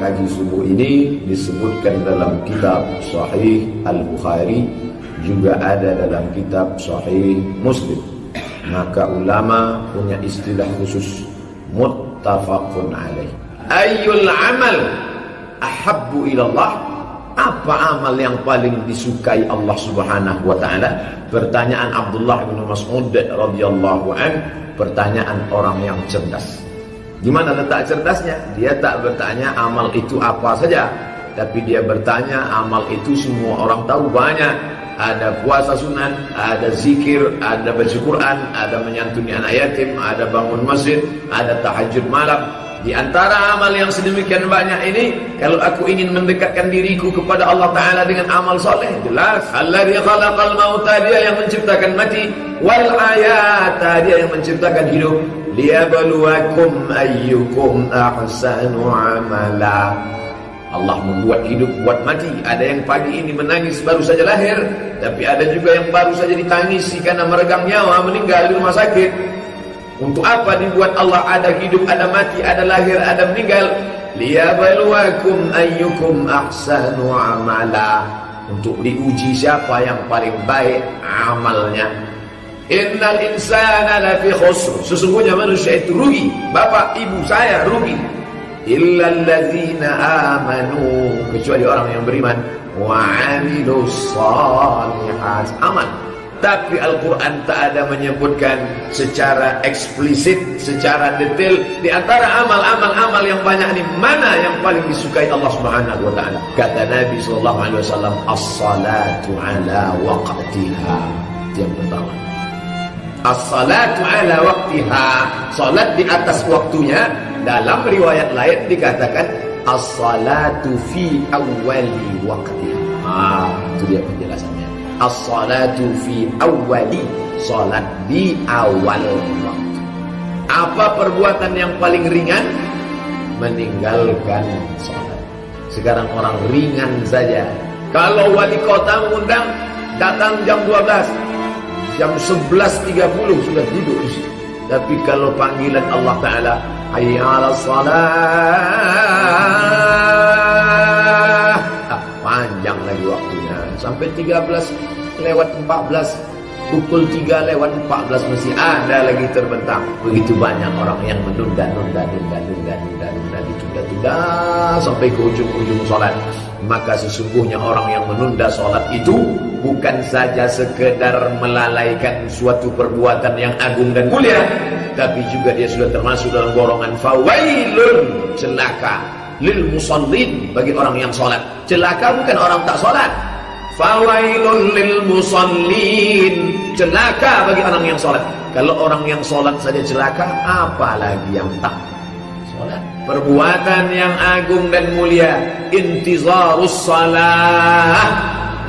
ngaji subuh ini disebutkan dalam kitab Sahih Al-Bukhari, juga ada dalam kitab Sahih Muslim. Maka ulama punya istilah khusus, muttafaqun alaih. Ayyul amal ahabbu ilallah, apa amal yang paling disukai Allah Subhanahu wa taala? Pertanyaan Abdullah bin Mas'ud radhiyallahu an, pertanyaan orang yang cerdas. Di mana letak cerdasnya? Dia tak bertanya amal itu apa saja, tapi dia bertanya amal itu semua orang tahu banyak. Ada puasa sunat, ada zikir, ada baca Quran, ada menyantuni anak yatim, ada bangun masjid, ada tahajud malam. Di antara amal yang sedemikian banyak ini, kalau aku ingin mendekatkan diriku kepada Allah Ta'ala dengan amal soleh, jelas alladzi khalaqal mauta, dia yang menciptakan mati, wal hayata, dia yang menciptakan hidup, liyabluwakum ayyukum ahsanu amala. Allah membuat hidup, buat mati. Ada yang pagi ini menangis baru saja lahir, tapi ada juga yang baru saja ditangisi karena meregang nyawa, meninggal di rumah sakit. Untuk apa dibuat Allah? Ada hidup, ada mati, ada lahir, ada meninggal. Liyabluwakum ayyukum ahsanu amala, untuk diuji siapa yang paling baik amalnya. Innal insana lafi khusr, sesungguhnya manusia itu rugi. Bapak ibu saya rugi. Illal ladzina amanu, kecuali orang yang beriman, wa amilus shalihat, amal. Tapi Al-Quran tak ada menyebutkan secara eksplisit, secara detail di antara amal-amal yang banyak ini mana yang paling disukai Allah Subhanahu wa taala. Kata Nabi sallallahu alaihi wasallam, as-salatu ala waqtiha. Yang pertama, as-salatu ala waqtiha, salat di atas waktunya. Dalam riwayat lain dikatakan as-salatu fi awwali waqtiha. Itu dia penjelasannya. As-salatu fi awwali, salat di awal waktu. Apa perbuatan yang paling ringan? Meninggalkan salat. Sekarang orang ringan saja. Kalau wali kota mengundang, datang jam 12, jam 11.30 sudah duduk di situ. Tapi kalau panggilan Allah Ta'ala, hayya 'alas shalah, panjang lagi waktunya, sampai 13:14, pukul 3:14 masih ada lagi terbentang. Begitu banyak orang yang menunda ditunda sampai ke ujung sholat. Maka sesungguhnya orang yang menunda sholat itu bukan saja sekedar melalaikan suatu perbuatan yang agung dan mulia, tapi juga dia sudah termasuk dalam golongan fawailun, celaka, lil musallin, bagi orang yang sholat. Celaka bukan orang tak sholat. Fawailun lil musallin, celaka bagi orang yang sholat. Kalau orang yang sholat saja celaka, apalagi yang tak sholat. Perbuatan yang agung dan mulia, intizarus salah,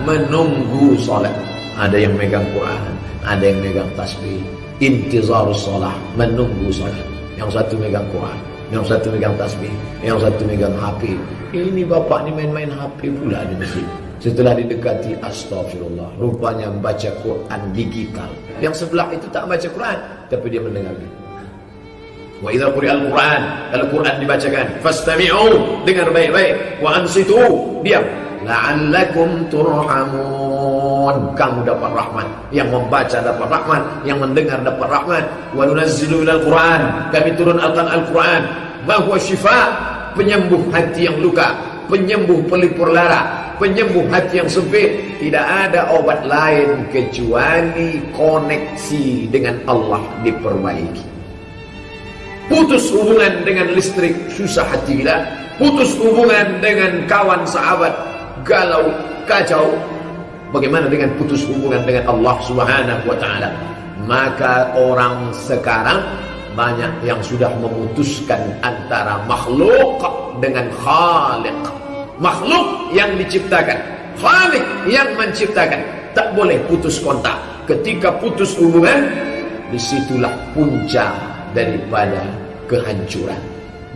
menunggu sholat. Ada yang megang Quran, ada yang megang tasbih. Intizarus salah, menunggu sholat. Yang satu megang Quran, yang satu megang tasbih, yang satu megang HP. Ini bapak ni main-main HP pula di masjid. Setelah didekati, astagfirullah, rupanya membaca Quran digital. Yang sebelah itu tak baca Quran, tapi dia mendengarkan. Wa idza quri'al Quran, kalau Quran dibacakan, fastami'u, dengar baik-baik, wa ansitu, diam, la'allakum turhamun, kamu dapat rahmat. Yang membaca dapat rahmat, yang mendengar dapat rahmat. Wa nunazzilu minal Quran, kami turunkan Al-Quran, bahwa syifa, penyembuh hati yang luka, penyembuh pelipur lara, penyembuh hati yang sempit. Tidak ada obat lain kecuali koneksi dengan Allah diperbaiki. Putus hubungan dengan listrik, susah hati kita. Putus hubungan dengan kawan sahabat, galau, kacau. Bagaimana dengan putus hubungan dengan Allah Subhanahu wa ta'ala? Maka orang sekarang banyak yang sudah memutuskan antara makhluk dengan Khaliq. Makhluk yang diciptakan, Khaliq yang menciptakan. Tak boleh putus kontak. Ketika putus hubungan, disitulah puncak daripada kehancuran.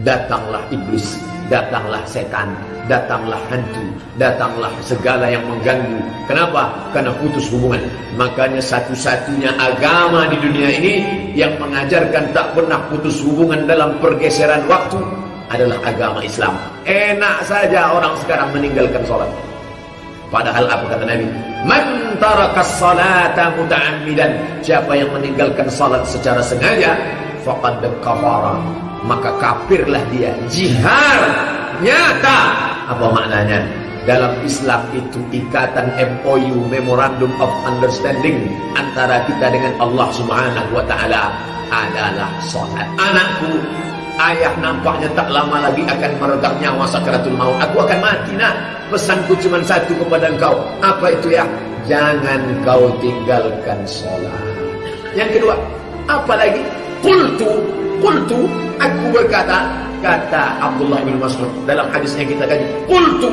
Datanglah iblis, datanglah setan, datanglah hantu, datanglah segala yang mengganggu. Kenapa? Karena putus hubungan. Makanya satu-satunya agama di dunia ini yang mengajarkan tak pernah putus hubungan dalam pergeseran waktu adalah agama Islam. Enak saja orang sekarang meninggalkan sholat. Padahal apa kata Nabi? Man tarakas salata muta'ammidan, siapa yang meninggalkan salat secara sengaja, faqad kafara, maka kafirlah dia. Jihar nyata. Apa maknanya? Dalam Islam itu ikatan MOU, Memorandum of Understanding, antara kita dengan Allah Subhanahu wa taala adalah salat. Anakku, ayah nampaknya tak lama lagi akan meregang nyawa sakaratul maut. Aku akan mati, nak. Pesanku cuma satu kepada engkau. Apa itu ya? Jangan kau tinggalkan sholat. Yang kedua, apa lagi? Qultu, aku berkata, kata Abdullah bin Mas'ud dalam hadisnya kita kaji. Qultu,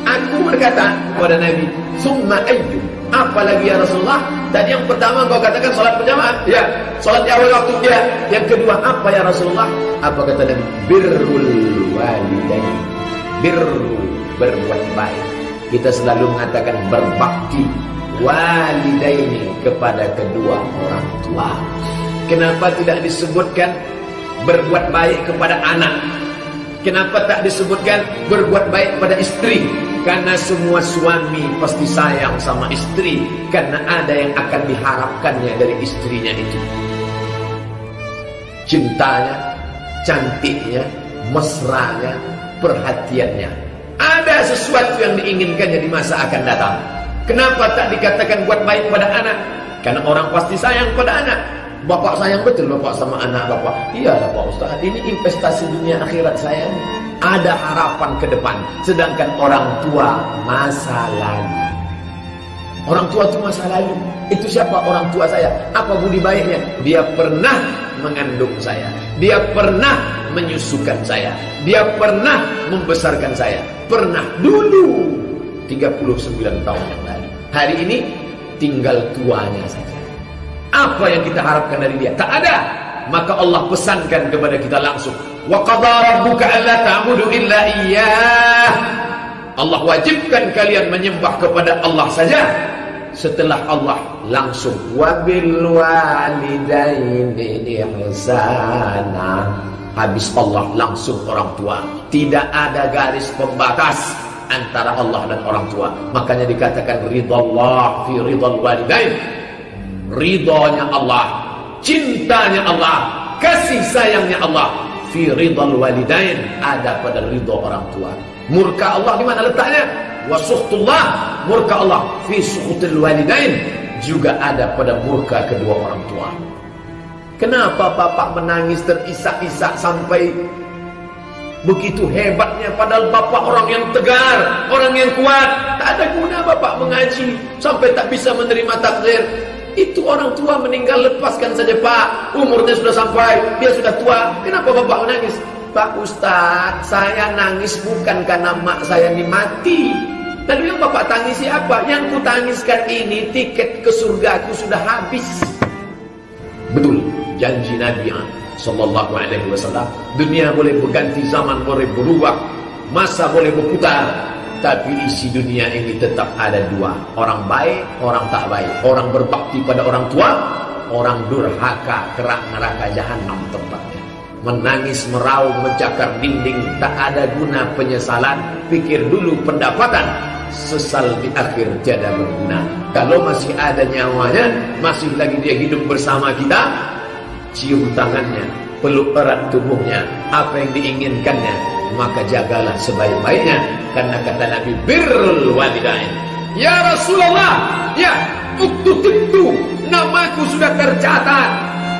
aku berkata kepada Nabi, summa ayyu, apa lagi ya Rasulullah? Tadi yang pertama kau katakan sholat berjamaah, ya, sholat di awal waktu, ya. Yang kedua apa ya Rasulullah? Apa kata Nabi? Birrul walidain, berbuat baik. Kita selalu mengatakan berbakti walidaini, kepada kedua orang tua. Kenapa tidak disebutkan berbuat baik kepada anak? Kenapa tak disebutkan berbuat baik pada istri? Karena semua suami pasti sayang sama istri, karena ada yang akan diharapkannya dari istrinya itu. Cintanya, cantiknya, mesranya, perhatiannya. Ada sesuatu yang diinginkannya di masa akan datang. Kenapa tak dikatakan buat baik pada anak? Karena orang pasti sayang pada anak. Bapak sayang betul bapak sama anak bapak. Iyalah Pak Ustaz, ini investasi dunia akhirat saya. Ada harapan ke depan. Sedangkan orang tua masa lalu. Orang tua itu masa lalu. Itu siapa orang tua saya? Apa budi baiknya? Dia pernah mengandung saya. Dia pernah menyusukan saya. Dia pernah membesarkan saya. Pernah dulu 39 tahun yang lalu. Hari ini tinggal tuanya saja. Apa yang kita harapkan dari dia? Tak ada. Maka Allah pesankan kepada kita langsung, wa qadara rabbuka alla ta'budu illa iyyah. Allah wajibkan kalian menyembah kepada Allah saja. Setelah Allah langsung wabil walidaini ihsana. Habis Allah langsung orang tua. Tidak ada garis pembatas antara Allah dan orang tua. Makanya dikatakan ridallah fi ridal walidain. Ridhonya Allah, cintanya Allah, kasih sayangnya Allah fi ridal walidain, ada pada ridho orang tua. Murka Allah di mana letaknya? Wa sukhtullah, murka Allah fi sukhtil walidain, juga ada pada murka kedua orang tua. Kenapa bapak menangis terisak-isak sampai begitu hebatnya, padahal bapak orang yang tegar, orang yang kuat? Tak ada guna bapak mengaji sampai tak bisa menerima takdir. Itu orang tua meninggal, lepaskan saja Pak. Umurnya sudah sampai, dia sudah tua. Kenapa bapak menangis? Pak Ustaz, saya nangis bukan karena mak saya ini mati. Lalu yang bapak tangisi apa? Yang ku tangiskan ini, tiket ke surgaku sudah habis. Betul, janji Nabi sallallahu alaihi wasallam. Dunia boleh berganti, zaman boleh berubah, masa boleh berputar, tapi isi dunia ini tetap ada dua. Orang baik, orang tak baik. Orang berbakti pada orang tua, orang durhaka, kerak neraka jahanam tempatnya. Menangis, meraung, mencakar dinding, tak ada guna penyesalan. Pikir dulu pendapatan, sesal di akhir tiada berguna. Kalau masih ada nyawanya, masih lagi dia hidup bersama kita, cium tangannya, peluk erat tubuhnya, apa yang diinginkannya, maka jagalah sebaik-baiknya. Karena kata Nabi, birrul walidain. Ya Rasulullah, ya, uktutibtu, namaku sudah tercatat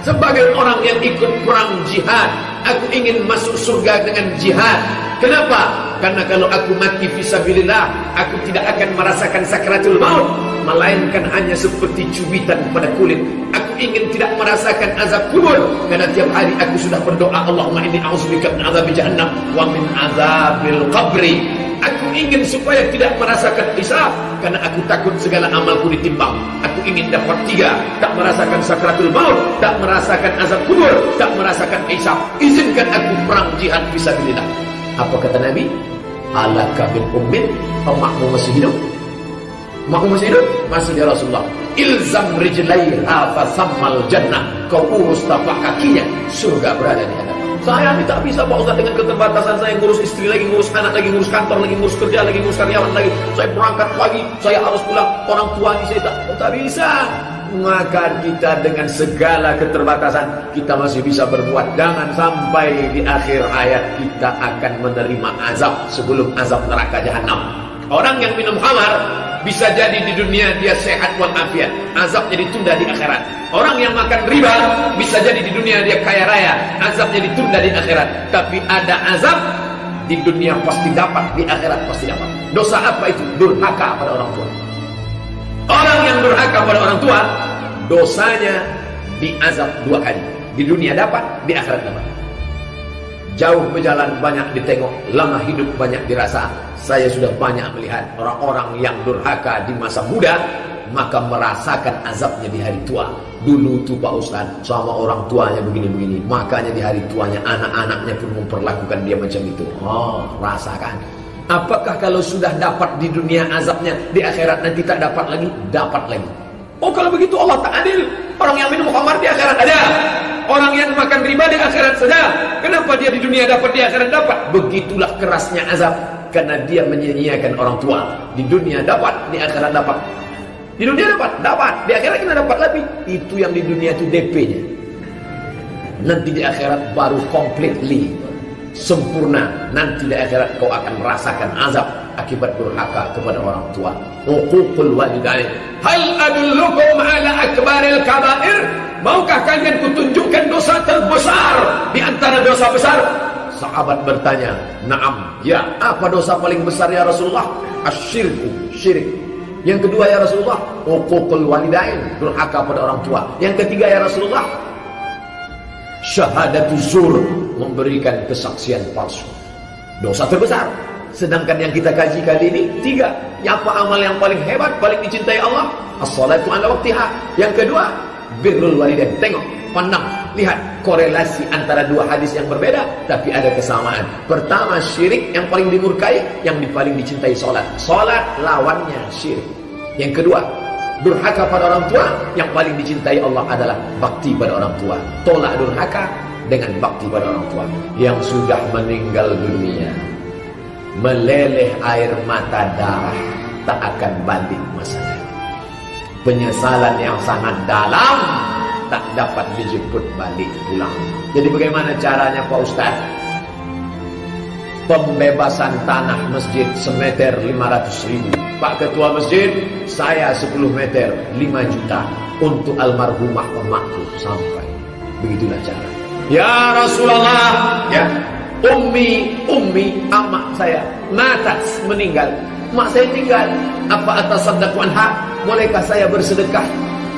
sebagai orang yang ikut perang jihad. Aku ingin masuk surga dengan jihad. Kenapa? Karena kalau aku mati fisabilillah, aku tidak akan merasakan sakratul maut, melainkan hanya seperti cubitan pada kulit. Aku ingin tidak merasakan azab kubur, karena tiap hari aku sudah berdoa, Allahumma inni a'udzubika min azabi jahannam wa min azabil qabri. Aku ingin supaya tidak merasakan hisab, karena aku takut segala amalku ditimbang. Aku ingin dapat 3, tak merasakan sakratul maut, tak merasakan azab kubur, tak merasakan hisab. Izinkan aku perang jihad fisabilillah. Apa kata Nabi? Alaka bin ummin, emakmu masih hidup? Emakmu masih hidup? Masih ya Rasulullah. Ilzam rijlaiha fasammal jannah. Kau urus tapak kakinya, surga berada di hadapan. Saya ini tak bisa Pak Ustaz dengan keterbatasan saya, ngurus istri lagi, ngurus anak lagi, ngurus kantor lagi, ngurus kerja lagi, ngurus karyawan lagi. Saya berangkat lagi, saya harus pulang, orang tua ini saya tak bisa. Maka kita dengan segala keterbatasan kita masih bisa berbuat. Jangan sampai di akhir hayat kita akan menerima azab sebelum azab neraka jahanam. Orang yang minum khamar bisa jadi di dunia dia sehat walafiat, azabnya ditunda di akhirat. Orang yang makan riba bisa jadi di dunia dia kaya raya, azabnya ditunda di akhirat. Tapi ada azab di dunia pasti dapat, di akhirat pasti dapat. Dosa apa itu? Durhaka pada orang tua. Orang yang durhaka pada orang tua, dosanya diazab 2 kali. Di dunia dapat, di akhirat dapat. Jauh berjalan banyak ditengok, lama hidup banyak dirasa. Saya sudah banyak melihat orang-orang yang durhaka di masa muda, maka merasakan azabnya di hari tua. Dulu tuh Pak Ustaz sama orang tuanya begini-begini, makanya di hari tuanya anak-anaknya pun memperlakukan dia macam itu. Oh, rasakan. Apakah kalau sudah dapat di dunia azabnya, di akhirat nanti tak dapat lagi? Dapat lagi. Oh, kalau begitu Allah tak adil. Orang yang minum khamar di akhirat ada, orang yang makan riba di akhirat saja. Kenapa dia di dunia dapat, di akhirat dapat? Begitulah kerasnya azab, karena dia menyia-nyiakan orang tua. Di dunia dapat, di akhirat dapat. Di dunia dapat, di akhirat kita dapat lebih. Itu yang di dunia itu DP-nya. Nanti di akhirat baru completely sempurna. Nanti di akhirat kau akan merasakan azab akibat durhaka kepada orang tua. Uququl walidain. Hal adullukum ala akbaril kabair? Maukah kalian kutunjukkan dosa terbesar di antara dosa besar? Sahabat bertanya, "Na'am." Ya, apa dosa paling besar ya Rasulullah? Asyirku, syirik. Yang kedua ya Rasulullah, uququl walidain, durhaka pada orang tua. Yang ketiga ya Rasulullah, syahadatu zur, memberikan kesaksian palsu. Dosa terbesar. Sedangkan yang kita kaji kali ini 3. Apa amal yang paling hebat, paling dicintai Allah? As-salatu ala waqtiha. Yang kedua, birrul walidain. Tengok, pandang, lihat korelasi antara 2 hadis yang berbeda tapi ada kesamaan. Pertama syirik yang paling dimurkai, yang paling dicintai salat. Salat lawannya syirik. Yang kedua, durhaka pada orang tua, yang paling dicintai Allah adalah bakti pada orang tua. Tolak durhaka dengan bakti pada orang tua. Yang sudah meninggal dunia, meleleh air mata darah, tak akan balik masalah. Penyesalan yang sangat dalam, tak dapat dijemput balik pulang. Jadi bagaimana caranya Pak Ustaz? Pembebasan tanah masjid semeter 500.000. Pak Ketua Masjid, saya 10 meter 5 juta untuk almarhumah emakku sampai. Begitulah cara. Ya Rasulullah, ya Ummi, amak saya matas meninggal. Mak saya tinggal. Apa atas sadaqu anha? Bolehkah saya bersedekah?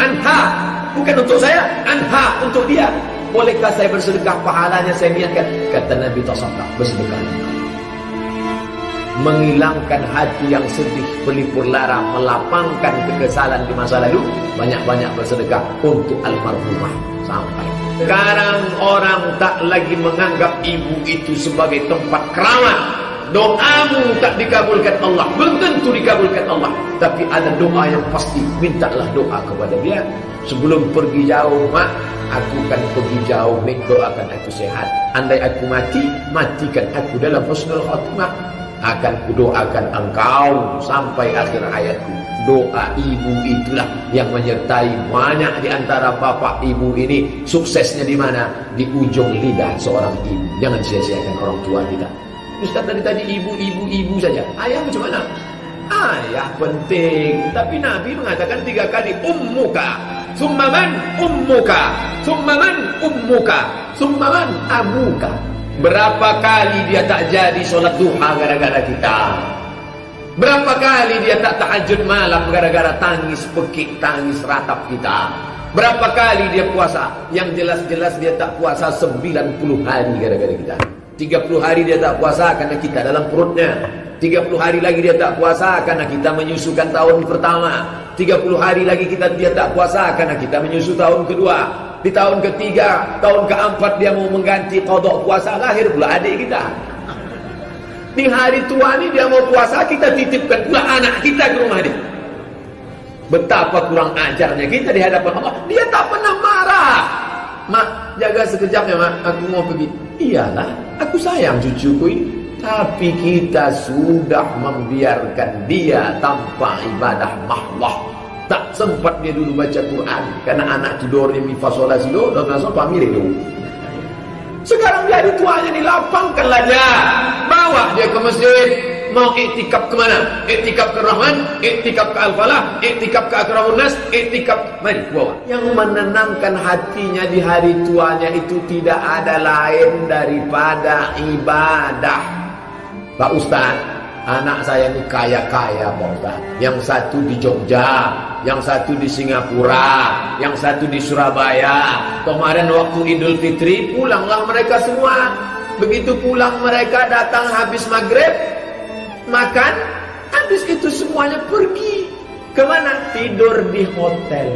Anha, bukan untuk saya, anha untuk dia. Bolehkah saya bersedekah? Pahalanya saya niatkan. Kata Nabi tasaddaq, bersedekah. Menghilangkan hati yang sedih, pelipur lara, melapangkan kekesalan di masa lalu. Banyak-banyak bersedekah untuk almarhumah sampai. Sekarang orang tak lagi menganggap ibu itu sebagai tempat keramat. Doamu tak dikabulkan Allah, belum tentu dikabulkan Allah. Tapi ada doa yang pasti, mintalah doa kepada dia. Sebelum pergi jauh, mak, aku kan pergi jauh, nih doakan aku sehat. Andai aku mati, matikan aku dalam husnul khatimah. Akan kudoakan engkau sampai akhir hayatku. Doa ibu itulah yang menyertai banyak di antara bapak ibu ini. Suksesnya di mana? Di ujung lidah seorang ibu. Jangan sia-siakan orang tua kita. Ustaz tadi ibu saja. Ayah macam mana? Ayah penting. Tapi Nabi mengatakan 3 kali. Ummuka, summa man ummuka, summa man ummuka, summa man abuka. Berapa kali dia tak jadi solat duha gara-gara kita? Berapa kali dia tak tahajud malam gara-gara tangis pekik, tangis ratap kita? Berapa kali dia puasa? Yang jelas-jelas dia tak puasa 90 hari gara-gara kita. 30 hari dia tak puasa karena kita dalam perutnya. 30 hari lagi dia tak puasa karena kita menyusukan tahun pertama. 30 hari lagi dia tak puasa karena kita menyusu tahun kedua. Di tahun ketiga, tahun keempat dia mau mengganti qada puasa, lahir pula adik kita. Di hari tua ni dia mau puasa, kita titipkan pula anak kita ke rumah dia. Betapa kurang ajarnya kita di hadapan Allah. Dia tak pernah marah. Mak, jaga sekejap ya mak, aku mau pergi. Iyalah, aku sayang cucuku ini. Tapi kita sudah membiarkan dia tanpa ibadah mahwah. Tak sempat dia dulu baca Quran karena anak tidur mi fa sol la si do pamir itu. Sekarang dia hari tuanya dilapangkanlah dia, bawa dia ke masjid. Mau iktikaf kemana? Iktikaf ke Rahman, iktikaf ke Al-Falah, iktikaf ke Akramun Nas, iktikaf. Mari bawa. Yang menenangkan hatinya di hari tuanya itu tidak ada lain daripada ibadah. Pak Ustaz, anak saya ini kaya-kaya Pak Ustaz. Yang satu di Jogja, yang satu di Singapura, yang satu di Surabaya. Kemarin waktu Idul Fitri pulanglah mereka semua. Begitu pulang mereka datang habis maghrib, makan, habis itu semuanya pergi. Kemana? Tidur di hotel.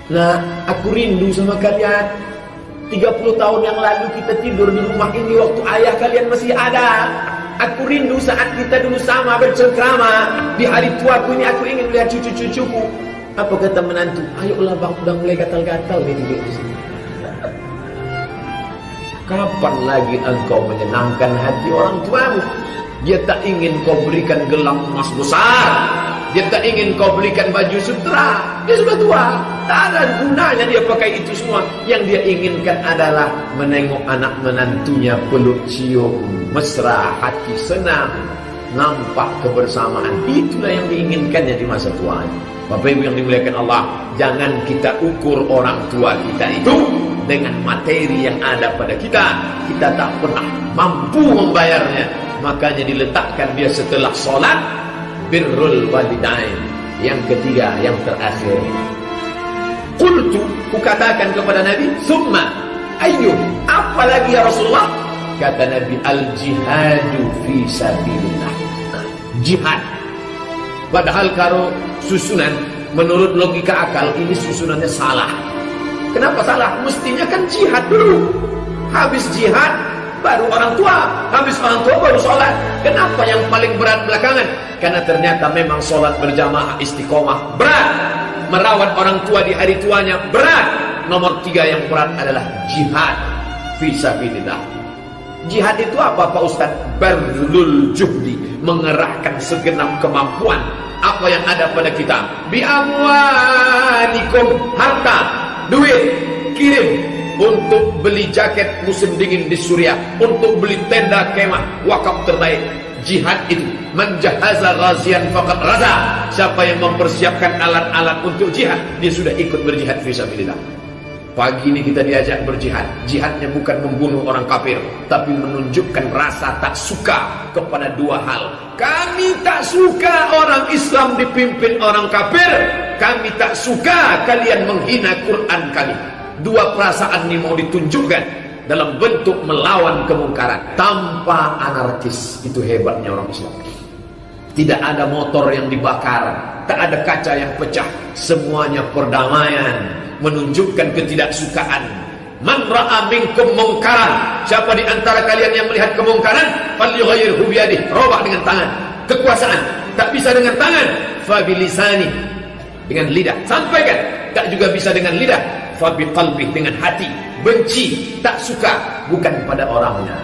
Nah, aku rindu sama kalian. 30 tahun yang lalu kita tidur di rumah ini waktu ayah kalian masih ada. Aku rindu saat kita dulu sama bercengkrama. Di hari tuaku ini aku ingin melihat cucu-cucuku. Apa kata menantu? Ayolah bang, udah mulai gatal-gatal nih tidur di sini. Kapan lagi engkau menyenangkan hati orang tuamu? Dia tak ingin kau berikan gelang emas besar. Dia tak ingin kau berikan baju sutra. Dia sudah tua, tak ada gunanya dia pakai itu semua. Yang dia inginkan adalah menengok anak menantunya peluk cium, mesra, hati senang, nampak kebersamaan. Itulah yang diinginkannya di masa tuanya. Bapak Ibu yang dimuliakan Allah, jangan kita ukur orang tua kita itu dengan materi yang ada pada kita. Kita tak pernah mampu membayarnya. Makanya diletakkan dia setelah sholat, birrul walidain. Yang ketiga, yang terakhir. Qultu, kukatakan kepada Nabi, summa ayyuh, apalagi ya Rasulullah? Kata Nabi, al-jihadu fi sabilillah. Jihad. Padahal kalau susunan, menurut logika akal, ini susunannya salah. Kenapa salah? Mestinya kan jihad dulu. Habis jihad, baru orang tua. Habis orang tua, baru sholat. Kenapa yang paling berat belakangan? Karena ternyata memang sholat berjamaah istiqomah berat. Merawat orang tua di hari tuanya berat. Nomor 3 yang berat adalah jihad fisabilillah. Jihad itu apa Pak Ustaz? Barlul juhdi, mengerahkan segenap kemampuan. Apa yang ada pada kita? Bi amwalikum, harta, duit, kirim untuk beli jaket musim dingin di Suriah, untuk beli tenda kemah wakaf terbaik. Jihad itu menjahaza ghazian faqad raza. Siapa yang mempersiapkan alat-alat untuk jihad, dia sudah ikut berjihad fisabilillah. Pagi ini kita diajak berjihad. Jihadnya bukan membunuh orang kafir, tapi menunjukkan rasa tak suka kepada 2 hal. Kami tak suka orang Islam dipimpin orang kafir. Kami tak suka kalian menghina Quran kami. 2 perasaan ini mau ditunjukkan dalam bentuk melawan kemungkaran tanpa anarkis. Itu hebatnya orang Islam. Tidak ada motor yang dibakar, tak ada kaca yang pecah. Semuanya perdamaian, menunjukkan ketidaksukaan. Man ra'a minkum mungkaran, siapa di antara kalian yang melihat kemungkaran, falyughayyirhu biyadihi, robah dengan tangan. Kekuasaan tak bisa dengan tangan, fa bilisani, dengan lidah. Sampaikan, tak juga bisa dengan lidah, fa biqalbi, dengan hati. Benci, tak suka, bukan pada orangnya.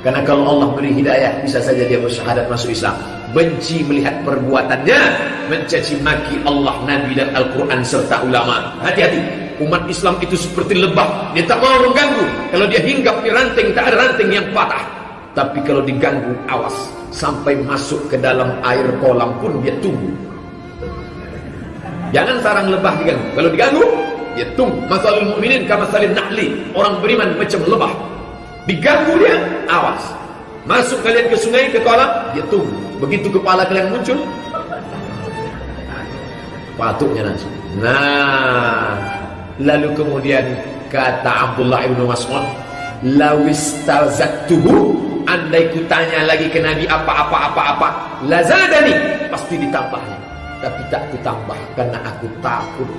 Karena kalau Allah beri hidayah, bisa saja dia bersyahadat masuk Islam. Benci melihat perbuatannya, mencaci maki Allah, Nabi dan Al-Quran serta ulama. Hati-hati, umat Islam itu seperti lebah. Dia tak mau mengganggu. Kalau dia hinggap di ranting, tak ada ranting yang patah. Tapi kalau diganggu, awas. Sampai masuk ke dalam air kolam pun dia tunggu. Jangan sarang lebah diganggu. Kalau diganggu, dia tunggu. Masalul mu'minin kamasalin nahli. Orang beriman macam lebah. Diganggu dia, awas. Masuk kalian ke sungai, ke kolam, dia tunggu. Begitu kepala kalian muncul, patutnya langsung. Nah, lalu kemudian kata Abdullah ibn Mas'ud, lawistazatuhu, andai kutanya lagi ke Nabi apa-apa, lazadani, pasti ditambahnya. Tapi tak kutambah karena aku takut.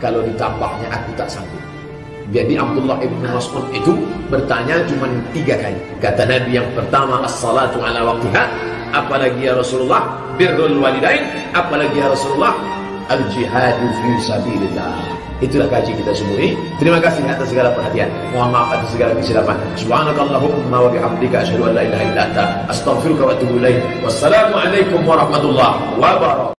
Kalau ditambahnya aku tak sanggup. Jadi Abdullah ibn Mas'ud itu bertanya cuma 3 kali. Kata Nabi yang pertama, as-salatu ala waqtiha. Apalagi ya Rasulullah, birrul walidain. Apalagi ya Rasulullah, al-jihadu fi sabilillah. Itulah kaji kita semua ini. Terima kasih atas segala perhatian. Mohon maaf atas segala kesilapan. Subhanakallahumma wa bihamdika asyhadu an la ilaha illa anta astaghfiruka wa atubu ilaik. Wassalamualaikum warahmatullahi wabarakatuh.